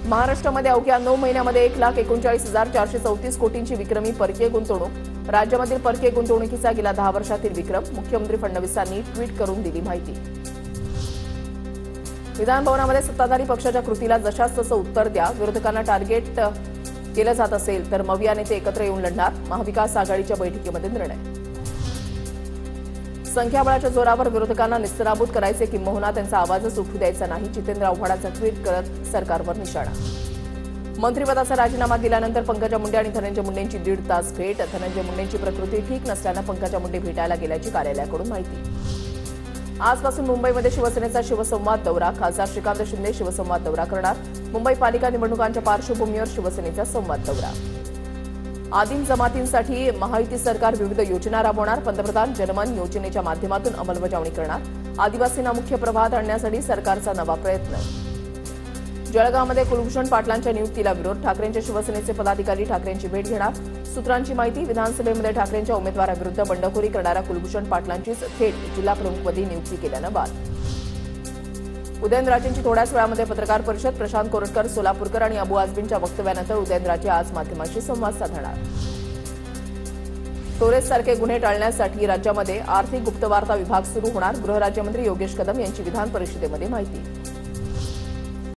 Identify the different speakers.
Speaker 1: महाराष्ट्रामध्ये अवघ्या 9 महिन्यामध्ये 1,39,434 कोटींची विक्रमी परकीय गुंतवणूक। राज्यामधील परकीय गुंतवणुकीचा गेल्या 10 वर्षातील विक्रम। मुख्यमंत्री फडणवीसांनी ट्विट करून दिली माहिती। विधानभवनामध्ये सत्ताधारी पक्षाच्या कृतीला जशास तसं उत्तर द्या। विरोधकांना टार्गेट केलं जात असेल तर मविया नेते एकत्र येऊन लढणार। महाविकास आघाडीच्या बैठकीमध्ये निर्णय। संख्याबळाच्या जोरावर विरोधकांना निस्त्रनाबूत करायचे किंबहुना त्यांचा आवाजच उठू द्यायचा नाही। जितेंद्र आव्हाडांचा ट्विट करत सरकारवर निशाणा। मंत्रिपदाचा राजीनामा दिल्यानंतर पंकजा मुंडे आणि धनंजय मुंडेंची 1.5 तास भेट। धनंजय मुंडेंची प्रकृती ठीक नसल्यानं पंकजा मुंडे भेटायला गेल्याची कार्यालयाकडून माहिती। आजपासून मुंबईमध्ये शिवसेनेचा शिवसंवाद दौरा। खासदार श्रीकांत शिंदे शिवसंवाद दौरा करणार। मुंबई पालिका निवडणुकांच्या पार्श्वभूमीवर शिवसेनेचा संवाद दौरा। आदिम जमातींसाठी महायुती सरकार विविध योजना राबवणार। पंतप्रधान जनमन योजनेच्या माध्यमातून अंमलबजावणी करणार। आदिवासींना मुख्य प्रवाहात आणण्यासाठी सरकारचा नवा प्रयत्न। जळगावमध्ये कुलभूषण पाटलांच्या नियुक्तीला विरोध। ठाकरेंच्या शिवसेनेचे पदाधिकारी ठाकरेंची भेट घेणार। सूत्रांची माहिती, विधानसभेमध्ये ठाकरेंच्या उमेदवाराविरुद्ध बंडखोरी करणाऱ्या कुलभूषण पाटलांचीच थेट जिल्हा प्रमुखपदी नियुक्ती केल्यानं वाद। उदयनराजेंची थोड्याच वेळामध्ये पत्रकार परिषद। प्रशांत कोरटकर, सोलापूरकर आणि अबू आझमींच्या वक्तव्यानंतर उदयनराजे आज माध्यमांशी संवाद साधणार। स्टोरेजसारखे गुन्हे टाळण्यासाठी राज्यामध्ये आर्थिक गुप्तवार्ता विभाग सुरू होणार। गृहराज्यमंत्री योगेश कदम यांची विधान परिषदेमध्ये माहिती।